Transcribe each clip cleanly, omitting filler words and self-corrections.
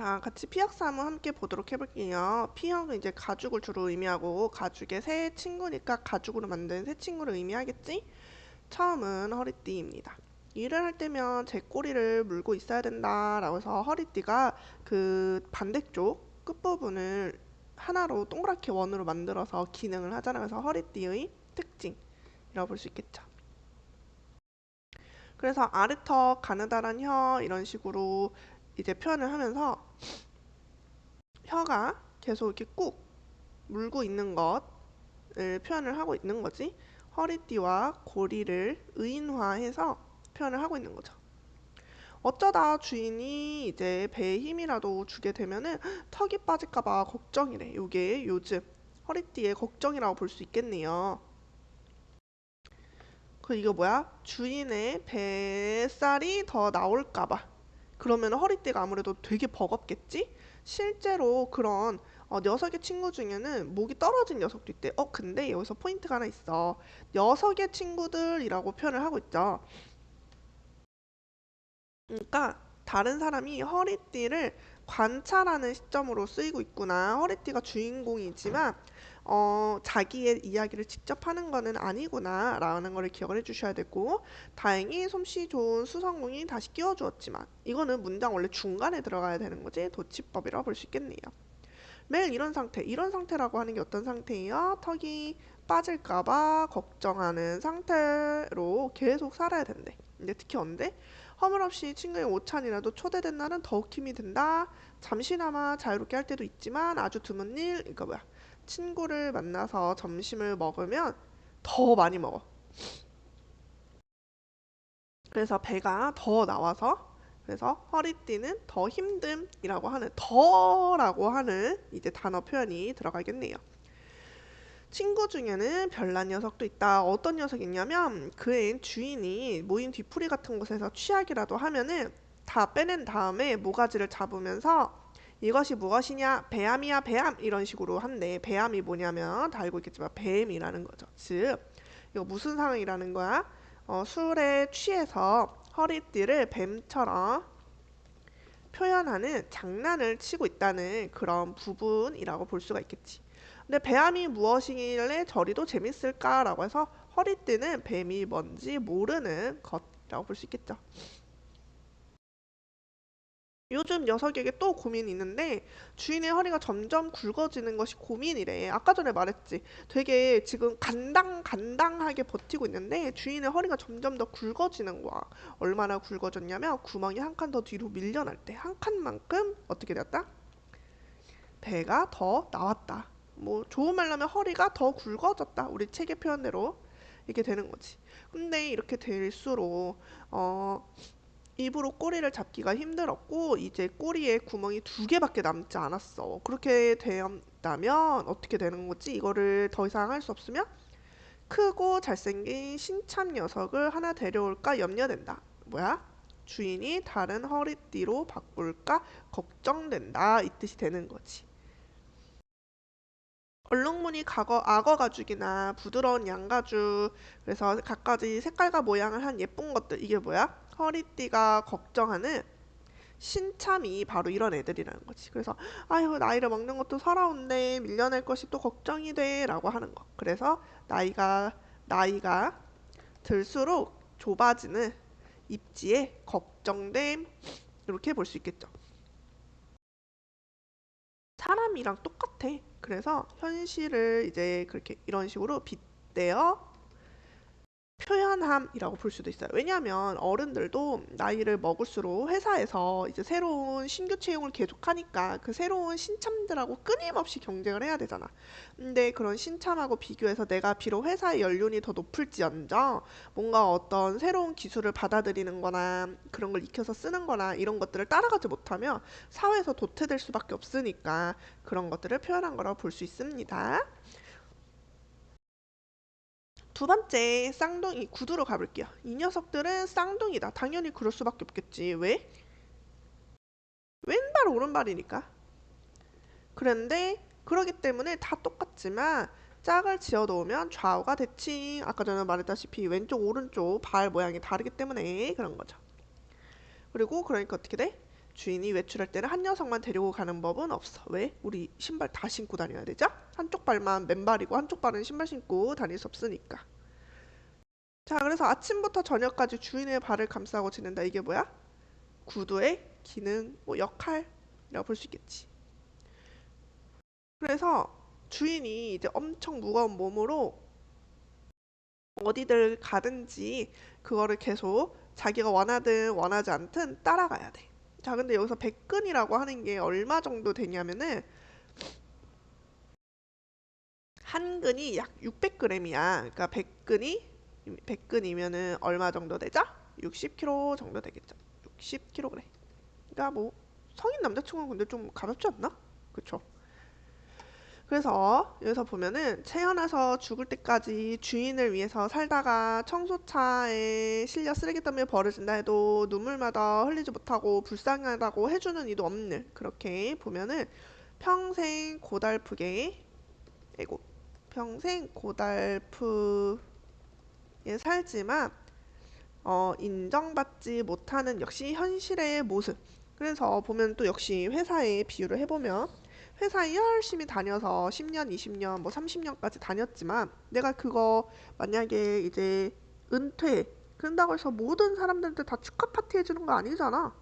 자, 같이 피역사 한번 함께 보도록 해볼게요. 피역은 이제 가죽을 주로 의미하고 가죽의 새 친구니까 가죽으로 만든 새 친구를 의미하겠지? 처음은 허리띠입니다. 일을 할 때면 제 꼬리를 물고 있어야 된다라고 해서 허리띠가 그 반대쪽 끝부분을 하나로 동그랗게 원으로 만들어서 기능을 하잖아요. 그래서 허리띠의 특징이라고 볼 수 있겠죠. 그래서 아래턱 가느다란 혀 이런 식으로 이제 표현을 하면서 혀가 계속 이렇게 꾹 물고 있는 것을 표현을 하고 있는 거지. 허리띠와 고리를 의인화해서 표현을 하고 있는 거죠. 어쩌다 주인이 이제 배에 힘이라도 주게 되면은 턱이 빠질까봐 걱정이래. 요게 요즘 허리띠의 걱정이라고 볼 수 있겠네요. 그 이거 뭐야? 주인의 뱃살이 더 나올까봐. 그러면 허리띠가 아무래도 되게 버겁겠지? 실제로 그런 녀석의 친구 중에는 목이 떨어진 녀석도 있대. 근데 여기서 포인트가 하나 있어. 녀석의 친구들이라고 표현을 하고 있죠. 그러니까 다른 사람이 허리띠를 관찰하는 시점으로 쓰이고 있구나. 허리띠가 주인공이지만 자기의 이야기를 직접 하는 거는 아니구나 라는 거를 기억을 해주셔야 되고, 다행히 솜씨 좋은 수성공이 다시 끼워주었지만 이거는 문장 원래 중간에 들어가야 되는 거지. 도치법이라고 볼 수 있겠네요. 매일 이런 상태라고 하는 게 어떤 상태예요? 턱이 빠질까봐 걱정하는 상태로 계속 살아야 된대. 근데 특히 언제? 허물없이 친구의 오찬이라도 초대된 날은 더욱 힘이 든다. 잠시나마 자유롭게 할 때도 있지만 아주 드문 일, 이거 뭐야? 친구를 만나서 점심을 먹으면 더 많이 먹어. 그래서 배가 더 나와서, 그래서 허리띠는 더 힘듦이라고 하는 더라고 하는 이제 단어 표현이 들어가겠네요. 친구 중에는 별난 녀석도 있다. 어떤 녀석이 있냐면 그의 주인이 모인 뒤풀이 같은 곳에서 취하기라도 하면은 다 빼낸 다음에 모가지를 잡으면서 이것이 무엇이냐? 배암이야, 배암. 이런 식으로 한대. 배암이 뭐냐면 다 알고 있겠지만 뱀이라는 거죠. 즉, 이거 무슨 상황이라는 거야? 술에 취해서 허리띠를 뱀처럼 표현하는 장난을 치고 있다는 그런 부분이라고 볼 수가 있겠지. 근데 배암이 무엇이길래 저리도 재밌을까라고 해서 허리띠는 뱀이 뭔지 모르는 것이라고 볼 수 있겠죠. 요즘 녀석에게 또 고민이 있는데 주인의 허리가 점점 굵어지는 것이 고민이래. 아까 전에 말했지. 되게 지금 간당간당하게 버티고 있는데 주인의 허리가 점점 더 굵어지는 거야. 얼마나 굵어졌냐면 구멍이 한 칸 더 뒤로 밀려날 때 한 칸만큼 어떻게 되었다? 배가 더 나왔다. 뭐 좋은 말로 하면 허리가 더 굵어졌다. 우리 책의 표현대로 이렇게 되는 거지. 근데 이렇게 될수록 어 입으로 꼬리를 잡기가 힘들었고 이제 꼬리에 구멍이 두 개밖에 남지 않았어. 그렇게 된다면 어떻게 되는 거지? 이거를 더 이상 할 수 없으면 크고 잘생긴 신참 녀석을 하나 데려올까 염려된다. 뭐야? 주인이 다른 허리띠로 바꿀까 걱정된다. 이 뜻이 되는 거지. 얼룩무늬 악어 가죽이나 부드러운 양가죽, 그래서 갖가지 색깔과 모양을 한 예쁜 것들, 이게 뭐야? 허리띠가 걱정하는 신참이 바로 이런 애들이라는 거지. 그래서 아유, 나이를 먹는 것도 서러운데 밀려날 것이 또 걱정이 돼라고 하는 거. 그래서 나이가 들수록 좁아지는 입지에 걱정됨, 이렇게 볼 수 있겠죠. 사람이랑 똑같아. 그래서 현실을 이제 그렇게 이런 식으로 빗대어 표현함이라고 볼 수도 있어요. 왜냐하면 어른들도 나이를 먹을수록 회사에서 이제 새로운 신규 채용을 계속하니까 그 새로운 신참들하고 끊임없이 경쟁을 해야 되잖아. 근데 그런 신참하고 비교해서 내가 비록 회사의 연륜이 더 높을지언정 뭔가 어떤 새로운 기술을 받아들이는 거나 그런 걸 익혀서 쓰는 거나 이런 것들을 따라가지 못하면 사회에서 도태될 수밖에 없으니까 그런 것들을 표현한 거라고 볼 수 있습니다. 두 번째, 쌍둥이 구두로 가볼게요. 이 녀석들은 쌍둥이다. 당연히 그럴 수밖에 없겠지. 왜? 왼발 오른발이니까. 그런데 그러기 때문에 다 똑같지만 짝을 지어 놓으면 좌우가 대칭. 아까 전에 말했다시피 왼쪽 오른쪽 발 모양이 다르기 때문에 그런 거죠. 그리고 그러니까 어떻게 돼? 주인이 외출할 때는 한 녀석만 데리고 가는 법은 없어. 왜? 우리 신발 다 신고 다녀야 되죠? 한쪽 발만 맨발이고 한쪽 발은 신발 신고 다닐 수 없으니까. 자, 그래서 아침부터 저녁까지 주인의 발을 감싸고 지낸다. 이게 뭐야? 구두의 기능, 뭐 역할이라고 볼 수 있겠지. 그래서 주인이 이제 엄청 무거운 몸으로 어디를 가든지 그거를 계속 자기가 원하든 원하지 않든 따라가야 돼. 자, 근데 여기서 백근이라고 하는 게 얼마 정도 되냐면은 한 근이 약 600g이야. 그러니까 백근이면은 얼마 정도 되죠? 60kg 정도 되겠죠. 60kg. 그러니까 뭐 성인 남자친구는 근데 좀 가볍지 않나? 그쵸? 그래서 여기서 보면은 태어나서 죽을 때까지 주인을 위해서 살다가 청소차에 실려 쓰레기더미에 버려진다 해도 눈물마다 흘리지 못하고 불쌍하다고 해주는 이도 없는, 그렇게 보면은 평생 고달프게, 에고 평생 고달프게 살지만 인정받지 못하는 역시 현실의 모습. 그래서 보면 또 역시 회사에 비유를 해보면 회사에 열심히 다녀서 10년, 20년, 뭐 30년까지 다녔지만 내가 그거 만약에 이제 은퇴 그런다고 해서 모든 사람들한테 다 축하 파티 해주는 거 아니잖아.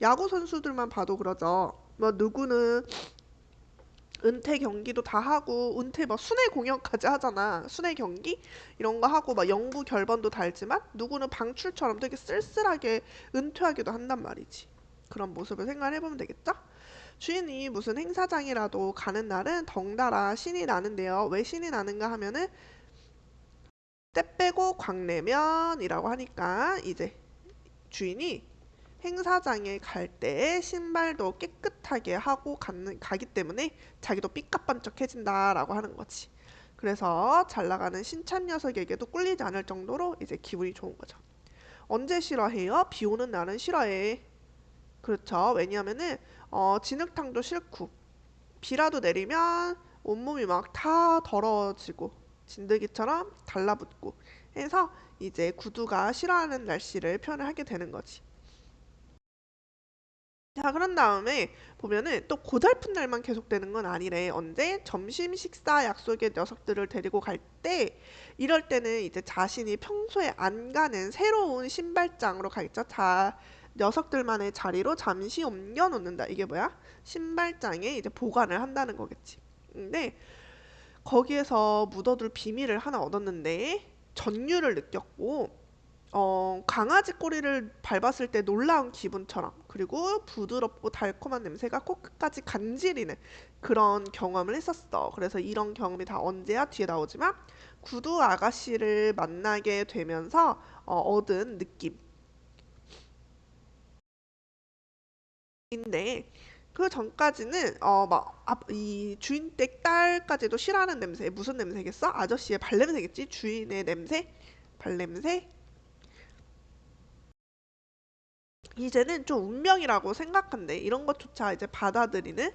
야구 선수들만 봐도 그러죠. 뭐 누구는 은퇴 경기도 다 하고 은퇴 막 순회 공연까지 하잖아. 순회 경기 이런 거 하고 막 영구 결번도 달지만 누구는 방출처럼 되게 쓸쓸하게 은퇴하기도 한단 말이지. 그런 모습을 생각해 보면 되겠죠? 주인이 무슨 행사장이라도 가는 날은 덩달아 신이 나는데요. 왜 신이 나는가 하면은 때 빼고 광내면이라고 하니까 이제 주인이 행사장에 갈 때 신발도 깨끗하게 하고 가기 때문에 자기도 삐까뻔쩍해진다라고 하는 거지. 그래서 잘 나가는 신찬 녀석에게도 꿀리지 않을 정도로 이제 기분이 좋은 거죠. 언제 싫어해요? 비 오는 날은 싫어해. 그렇죠. 왜냐하면은 진흙탕도 싫고 비라도 내리면 온몸이 막 다 더러워지고 진드기처럼 달라붙고 해서 이제 구두가 싫어하는 날씨를 표현을 하게 되는 거지. 자, 그런 다음에 보면은 또 고달픈 날만 계속되는 건 아니래. 언제? 점심 식사 약속의 녀석들을 데리고 갈 때, 이럴 때는 이제 자신이 평소에 안 가는 새로운 신발장으로 가겠죠. 자, 녀석들만의 자리로 잠시 옮겨 놓는다. 이게 뭐야? 신발장에 이제 보관을 한다는 거겠지. 근데 거기에서 묻어둘 비밀을 하나 얻었는데, 전율을 느꼈고, 강아지 꼬리를 밟았을 때 놀라운 기분처럼, 그리고 부드럽고 달콤한 냄새가 코끝까지 간지리는 그런 경험을 했었어. 그래서 이런 경험이 다 언제야? 뒤에 나오지만 구두 아가씨를 만나게 되면서 얻은 느낌인데, 그 전까지는 이 주인 댁 딸까지도 싫어하는 냄새. 무슨 냄새겠어? 아저씨의 발냄새겠지? 주인의 냄새? 발냄새? 이제는 좀 운명이라고 생각한대. 이런 것조차 이제 받아들이는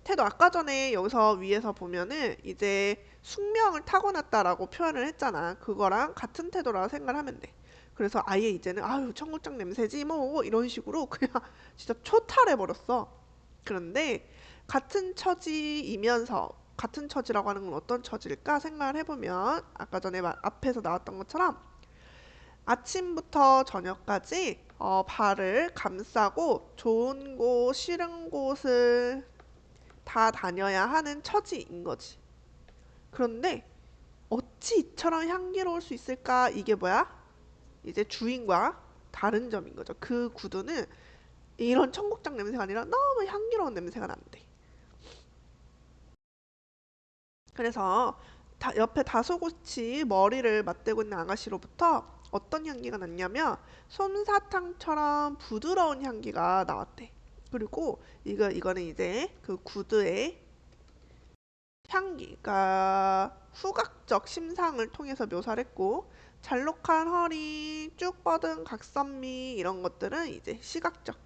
태도. 아까 전에 여기서 위에서 보면은 이제 숙명을 타고났다라고 표현을 했잖아. 그거랑 같은 태도라고 생각을 하면 돼. 그래서 아예 이제는 아유 청국장 냄새지 뭐 이런 식으로 그냥 진짜 초탈해 버렸어. 그런데 같은 처지이면서, 같은 처지라고 하는 건 어떤 처지일까 생각을 해보면 아까 전에 앞에서 나왔던 것처럼 아침부터 저녁까지 발을 감싸고 좋은 곳, 싫은 곳을 다 다녀야 하는 처지인 거지. 그런데 어찌 이처럼 향기로울 수 있을까? 이게 뭐야? 이제 주인과 다른 점인 거죠. 그 구두는 이런 청국장 냄새가 아니라 너무 향기로운 냄새가 난대. 그래서 옆에 다소곳이 머리를 맞대고 있는 아가씨로부터 어떤 향기가 났냐면 솜사탕처럼 부드러운 향기가 나왔대. 그리고 이거는 이제 그 구두의 향기가 후각적 심상을 통해서 묘사를 했고, 잘록한 허리, 쭉 뻗은 각선미 이런 것들은 이제 시각적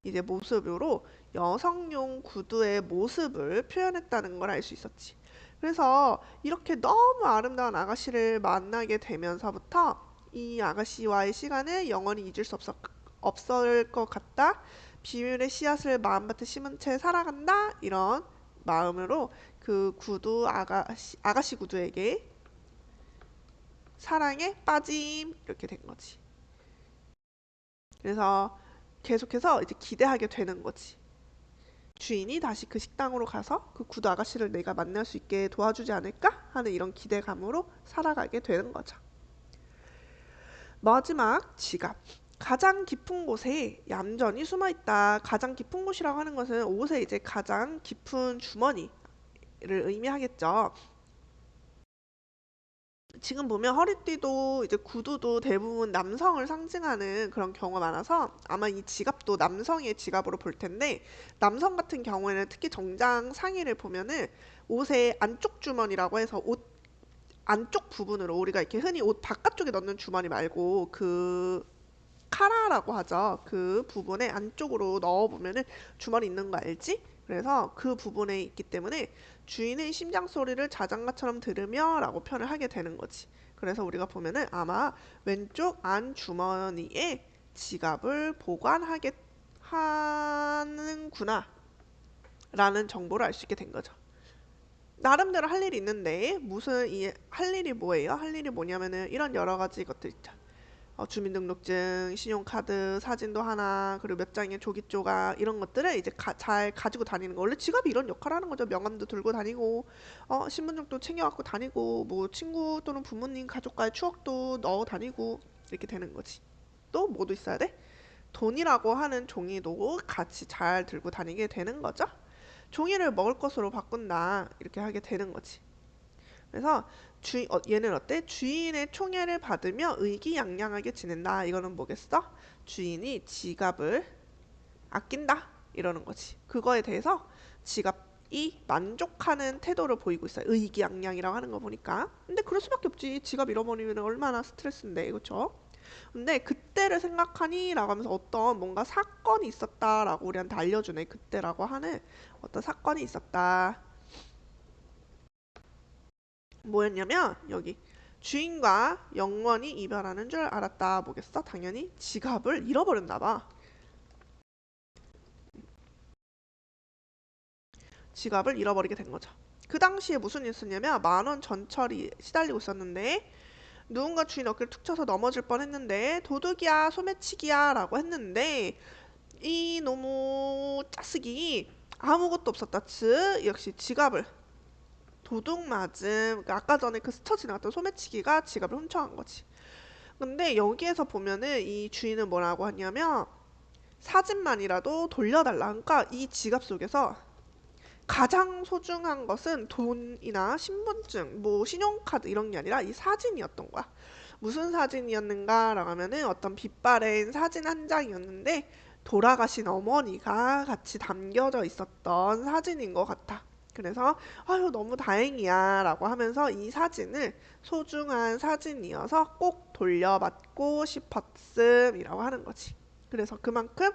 이제 모습으로 여성용 구두의 모습을 표현했다는 걸 알 수 있었지. 그래서 이렇게 너무 아름다운 아가씨를 만나게 되면서부터 이 아가씨와의 시간을 영원히 잊을 수 없을 것 같다. 비밀의 씨앗을 마음밭에 심은 채 살아간다. 이런 마음으로 그 구두 아가씨 구두에게 사랑에 빠짐 이렇게 된 거지. 그래서 계속해서 이제 기대하게 되는 거지. 주인이 다시 그 식당으로 가서 그 구두 아가씨를 내가 만날 수 있게 도와주지 않을까 하는 이런 기대감으로 살아가게 되는 거죠. 마지막 지갑. 가장 깊은 곳에 얌전히 숨어 있다. 가장 깊은 곳이라고 하는 것은 옷의 이제 가장 깊은 주머니를 의미하겠죠. 지금 보면 허리띠도 이제 구두도 대부분 남성을 상징하는 그런 경우가 많아서 아마 이 지갑도 남성의 지갑으로 볼 텐데, 남성 같은 경우에는 특히 정장 상의를 보면은 옷의 안쪽 주머니라고 해서 옷 안쪽 부분으로 우리가 이렇게 흔히 옷 바깥쪽에 넣는 주머니 말고 그 카라라고 하죠. 그 부분에 안쪽으로 넣어보면은 주머니 있는 거 알지? 그래서 그 부분에 있기 때문에 주인의 심장 소리를 자장가처럼 들으며 라고 표현을 하게 되는 거지. 그래서 우리가 보면은 아마 왼쪽 안 주머니에 지갑을 보관하게 하는구나 라는 정보를 알 수 있게 된 거죠. 나름대로 할 일이 있는데 무슨 이 할 일이 뭐예요? 할 일이 뭐냐면은 이런 여러 가지 것들 있죠. 주민등록증, 신용카드, 사진도 하나, 그리고 몇 장의 조기 조각 이런 것들을 이제 잘 가지고 다니는 거. 원래 지갑이 이런 역할을 하는 거죠. 명함도 들고 다니고, 신분증도 챙겨갖고 다니고, 뭐 친구 또는 부모님, 가족과의 추억도 넣어 다니고 이렇게 되는 거지. 또 뭐도 있어야 돼? 돈이라고 하는 종이도 같이 잘 들고 다니게 되는 거죠. 종이를 먹을 것으로 바꾼다 이렇게 하게 되는 거지. 그래서 얘는 어때? 주인의 총애를 받으며 의기양양하게 지낸다. 이거는 뭐겠어? 주인이 지갑을 아낀다. 이러는 거지. 그거에 대해서 지갑이 만족하는 태도를 보이고 있어요. 의기양양이라고 하는 거 보니까. 근데 그럴 수밖에 없지. 지갑 잃어버리면 얼마나 스트레스인데, 그렇죠? 근데 그때를 생각하니? 라고 하면서 어떤 뭔가 사건이 있었다라고 우리한테 알려주네. 그때라고 하는 어떤 사건이 있었다. 뭐였냐면 여기 주인과 영원히 이별하는 줄 알았다. 뭐겠어? 당연히 지갑을 잃어버렸나 봐. 지갑을 잃어버리게 된 거죠. 그 당시에 무슨 일이 있었냐면 10,000원 전철이 시달리고 있었는데 누군가 주인 어깨를 툭 쳐서 넘어질 뻔했는데 도둑이야 소매치기야 라고 했는데 이 너무 짜스기 아무것도 없었다. 즉 역시 지갑을 도둑 맞음. 그러니까 아까 전에 그 스쳐 지나갔던 소매치기가 지갑을 훔쳐간 거지. 근데 여기에서 보면은 이 주인은 뭐라고 하냐면 사진만이라도 돌려달라. 그러니까 이 지갑 속에서 가장 소중한 것은 돈이나 신분증, 뭐 신용카드 이런 게 아니라 이 사진이었던 거야. 무슨 사진이었는가라고 하면은 어떤 빛바랜 사진 한 장이었는데 돌아가신 어머니가 같이 담겨져 있었던 사진인 것 같아. 그래서 아유 너무 다행이야 라고 하면서 이 사진을 소중한 사진이어서 꼭 돌려받고 싶었음이라고 하는 거지. 그래서 그만큼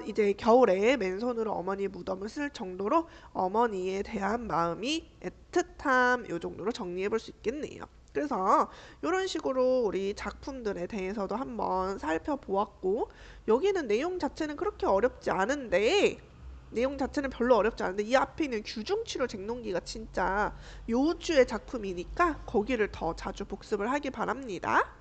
이제 겨울에 맨손으로 어머니 무덤을 쓸 정도로 어머니에 대한 마음이 애틋함 요 정도로 정리해 볼 수 있겠네요. 그래서 이런 식으로 우리 작품들에 대해서도 한번 살펴보았고, 여기는 내용 자체는 그렇게 어렵지 않은데 내용 자체는 별로 어렵지 않은데 이 앞에 있는 규중치료 쟁론기가 진짜 요주의 작품이니까 거기를 더 자주 복습을 하기 바랍니다.